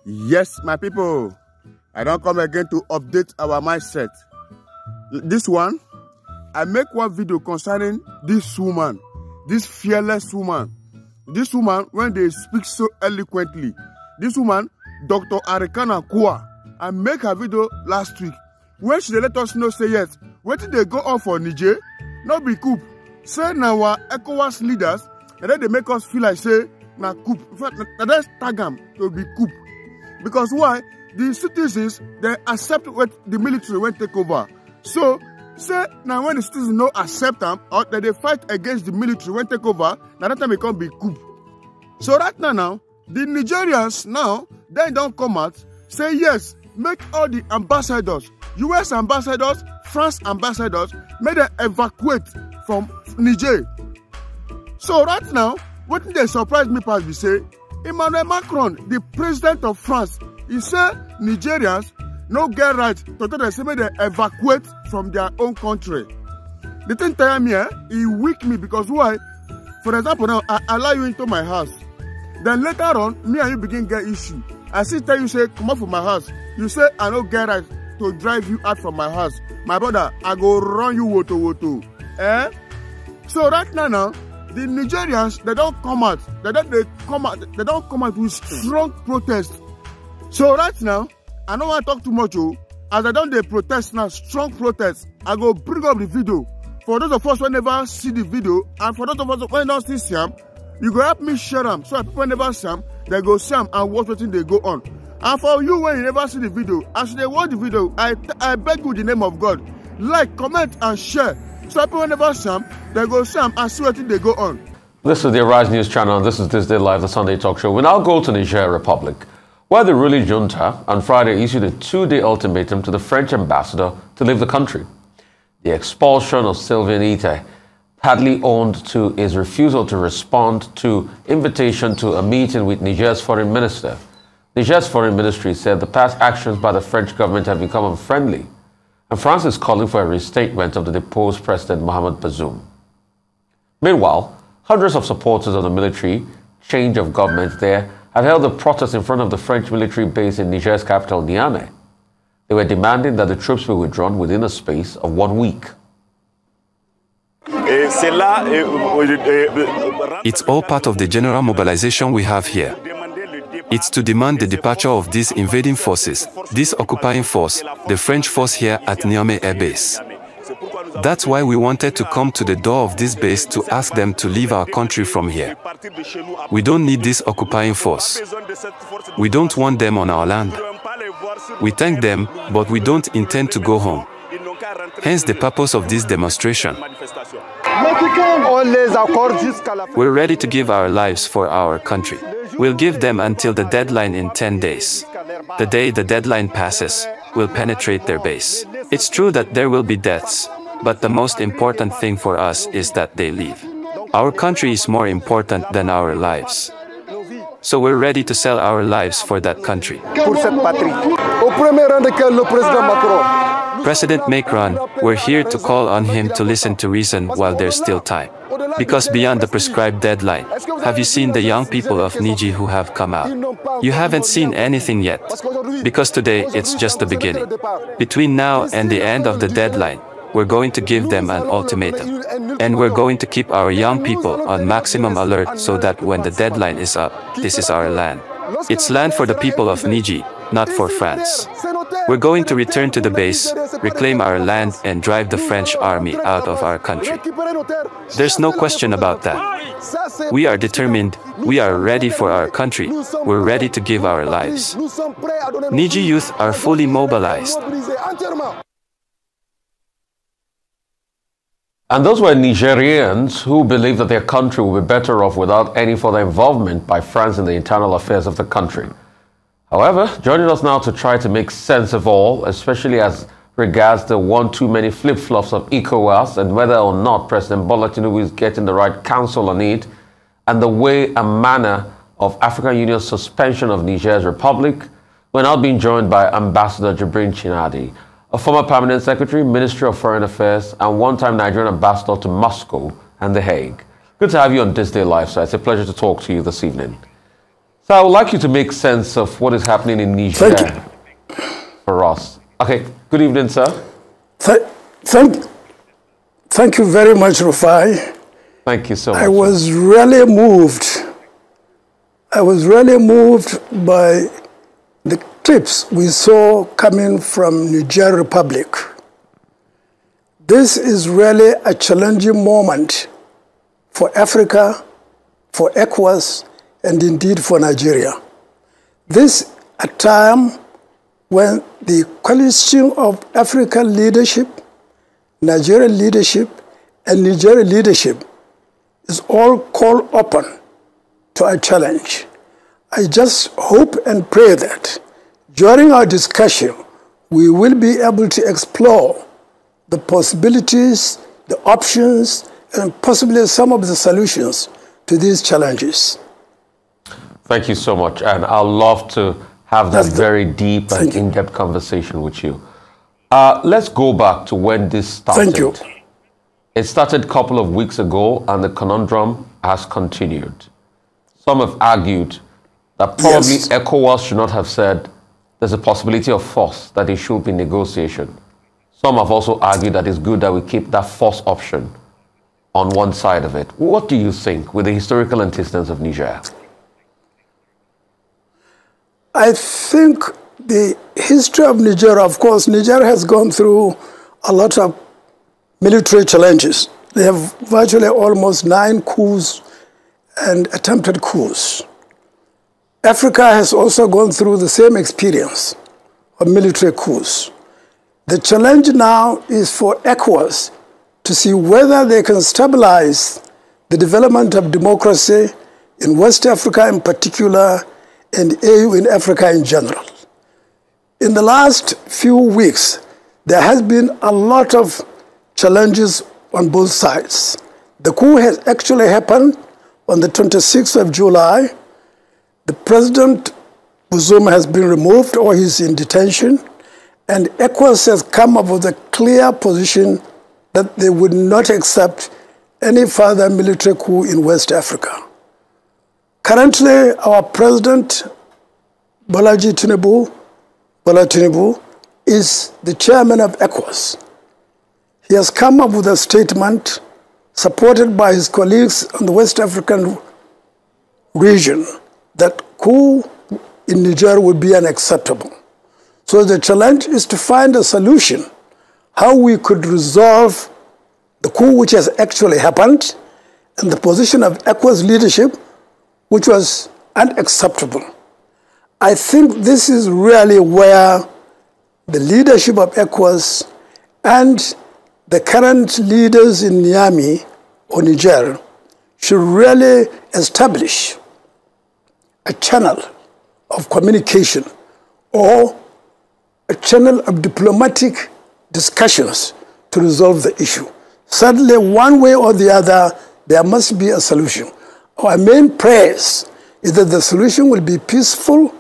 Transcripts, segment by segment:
Yes, my people, I don't come again to update our mindset. This one, I make one video concerning this woman, this fearless woman. This woman, when they speak so eloquently, this woman, Dr. Arikana Kua, I make her video last week. When she let us know, say yes, where did they go on for Niger? Not be coup. Say now our ECOWAS leaders, and then they make us feel like say, na coup. In fact, let's tag them to be coup. Because why? The citizens, they accept what the military went take over. So, say now when the citizens no accept them, or that they fight against the military when take over, now that time it can be coup. So right now, the Nigerians now, they don't come out, say yes, make all the ambassadors, US ambassadors, France ambassadors, make them evacuate from Niger. So right now, what they surprise me past be say, Emmanuel Macron, the president of France, he said Nigerians no get right to tell them say make they evacuate from their own country. The thing tell me, he weak me because why? For example, now I allow you into my house. Then later on, me and you begin get issue. I still tell you say come out from my house. You say I don't get right to drive you out from my house. My brother, I go run you woto. So right now, the Nigerians, they don't come out. They don't come out with strong protest. So right now, I don't want to talk too much. As I don't they protest now, strong protest, I go bring up the video. For those of us who never see the video, and for those of us who don't see them, you go help me share them. So if people never see them, they go see them and watch what they go on. And for you, when you never see the video, as they watch the video, I beg you in the name of God, like, comment, and share. So people never see them, they go see them and see what they go on. This is the Arise News channel, and this is This Day Live, the Sunday talk show. We now go to Niger Republic, where the ruling junta on Friday issued a 2-day ultimatum to the French ambassador to leave the country. The expulsion of Sylvain Ite partly owed to his refusal to respond to invitation to a meeting with Niger's foreign minister. Niger's foreign ministry said the past actions by the French government have become unfriendly, and France is calling for a restatement of the deposed President Mohamed Bazoum. Meanwhile, hundreds of supporters of the military change of government there had held a protest in front of the French military base in Niger's capital, Niamey. They were demanding that the troops be withdrawn within a space of 1 week. It's all part of the general mobilization we have here. It's to demand the departure of these invading forces, this occupying force, the French force here at Niamey Air Base. That's why we wanted to come to the door of this base to ask them to leave our country from here. We don't need this occupying force. We don't want them on our land. We thank them, but we don't intend to go home. Hence the purpose of this demonstration. We're ready to give our lives for our country. We'll give them until the deadline in 10 days. The day the deadline passes, we'll penetrate their base. It's true that there will be deaths, but the most important thing for us is that they leave. Our country is more important than our lives. So we're ready to sell our lives for that country. President Macron, we're here to call on him to listen to reason while there's still time. Because beyond the prescribed deadline, have you seen the young people of Niger who have come out? You haven't seen anything yet. Because today, it's just the beginning. Between now and the end of the deadline, we're going to give them an ultimatum. And we're going to keep our young people on maximum alert so that when the deadline is up, this is our land. It's land for the people of Niger, not for France. We're going to return to the base, reclaim our land, and drive the French army out of our country. There's no question about that. We are determined, we are ready for our country, we're ready to give our lives. Niger youth are fully mobilized. And those were Nigerians who believe that their country will be better off without any further involvement by France in the internal affairs of the country. However, joining us now to try to make sense of all, especially as regards the one-too-many flip-flops of ECOWAS and whether or not President Bola Tinubu is getting the right counsel on it, and the way and manner of African Union's suspension of Niger's republic, we're now being joined by Ambassador Jibrin Chinadi, a former permanent secretary, Ministry of Foreign Affairs, and one-time Nigerian ambassador to Moscow and The Hague. Good to have you on This Day Live, sir. It's a pleasure to talk to you this evening. So I would like you to make sense of what is happening in Niger for us. Okay, good evening, sir. Thank you very much, Rufai. Thank you so much. I was really moved. I was really moved by the clips we saw coming from Niger Republic. This is really a challenging moment for Africa, for ECOWAS, and indeed for Nigeria. This a time when the coalition of African leadership, Nigerian leadership, and Nigerian leadership is all called upon to a challenge. I just hope and pray that during our discussion, we will be able to explore the possibilities, the options, and possibly some of the solutions to these challenges. Thank you so much. And I'd love to have that very deep and in-depth conversation with you. Let's go back to when this started. Thank you. It started a couple of weeks ago, and the conundrum has continued. Some have argued that probably ECOWAS should not have said there's a possibility of force, that it should be negotiation. Some have also argued that it's good that we keep that force option on one side of it. What do you think with the historical antecedents of Niger? I think the history of Niger, of course, Niger has gone through a lot of military challenges. They have virtually almost 9 coups and attempted coups. Africa has also gone through the same experience of military coups. The challenge now is for ECOWAS to see whether they can stabilize the development of democracy in West Africa in particular and AU in Africa in general. In the last few weeks, there has been a lot of challenges on both sides. The coup has actually happened on the 26th of July. The President Bazoum has been removed or he's in detention, and ECOWAS has come up with a clear position that they would not accept any further military coup in West Africa. Currently, our President, Bola Tinubu, is the chairman of ECOWAS. He has come up with a statement supported by his colleagues on the West African region that coup in Niger would be unacceptable. So the challenge is to find a solution, how we could resolve the coup which has actually happened and the position of ECOWAS leadership, which was unacceptable. I think this is really where the leadership of ECOWAS and the current leaders in Niamey or Niger should really establish a channel of communication or a channel of diplomatic discussions to resolve the issue. Certainly, one way or the other, there must be a solution. Our main prayers is that the solution will be peaceful,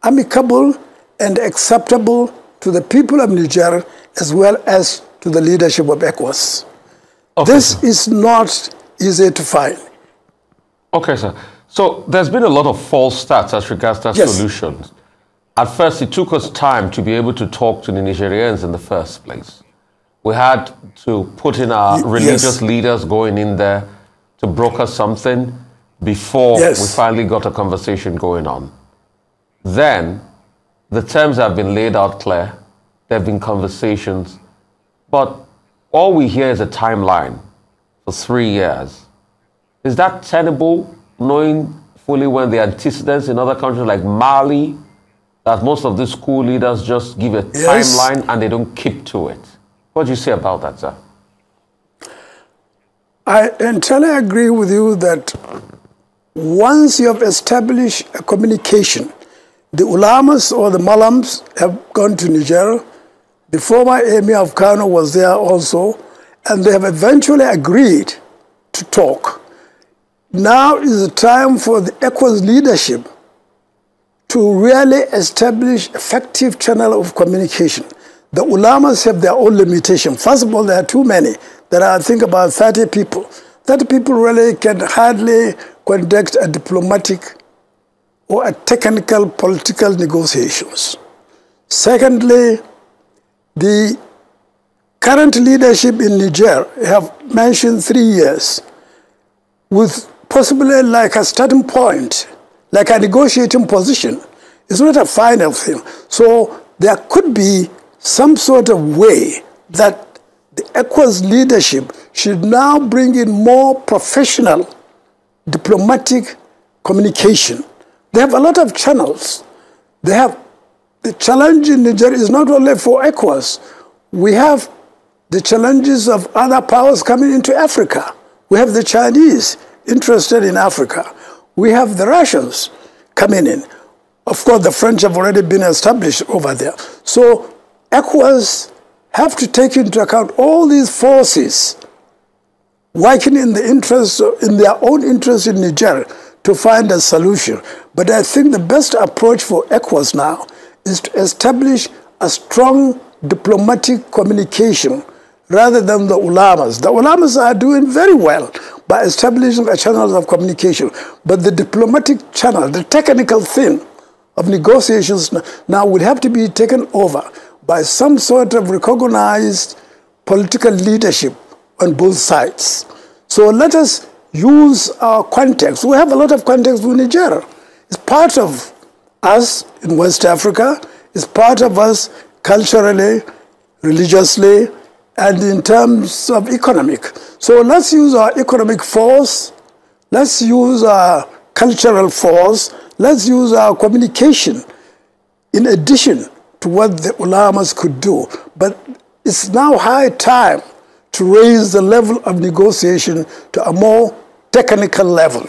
amicable, and acceptable to the people of Niger as well as to the leadership of ECOWAS. Okay, this is not easy to find. Okay, sir. So there's been a lot of false starts as regards to solutions. At first, it took us time to be able to talk to the Nigerians in the first place. We had to put in our religious leaders going in there to broker something before we finally got a conversation going on. Then, the terms have been laid out clear. There have been conversations. But all we hear is a timeline for 3 years. Is that tenable, knowing fully when the antecedents in other countries like Mali, that most of these school leaders just give a timeline and they don't keep to it? What do you say about that, sir? I entirely agree with you that once you have established a communication, the ulamas or the malams have gone to Niger. The former emir of Kano was there also, and they have eventually agreed to talk. Now is the time for the ECOWAS leadership to really establish effective channel of communication. The ulamas have their own limitation. First of all, there are too many. There are, I think, about 30 people. 30 people really can hardly conduct a diplomatic or a technical political negotiations. Secondly, the current leadership in Niger have mentioned 3 years with possibly like a starting point, like a negotiating position. It's not a final thing. So there could be some sort of way that the ECOWAS leadership should now bring in more professional diplomatic communication. They have a lot of channels. They have the challenge in Niger is not only for ECOWAS. We have the challenges of other powers coming into Africa. We have the Chinese interested in Africa. We have the Russians coming in. Of course, the French have already been established over there. So ECOWAS have to take into account all these forces working in the interest, in their own interest in Niger to find a solution. But I think the best approach for ECOWAS now is to establish a strong diplomatic communication rather than the ulamas. The ulamas are doing very well by establishing a channel of communication. But the diplomatic channel, the technical thing of negotiations now would have to be taken over by some sort of recognized political leadership on both sides. So let us use our context. We have a lot of context with Niger. It's part of us in West Africa. It's part of us culturally, religiously, and in terms of economic. So let's use our economic force. Let's use our cultural force. Let's use our communication in addition to what the ulamas could do. But it's now high time to raise the level of negotiation to a more technical level.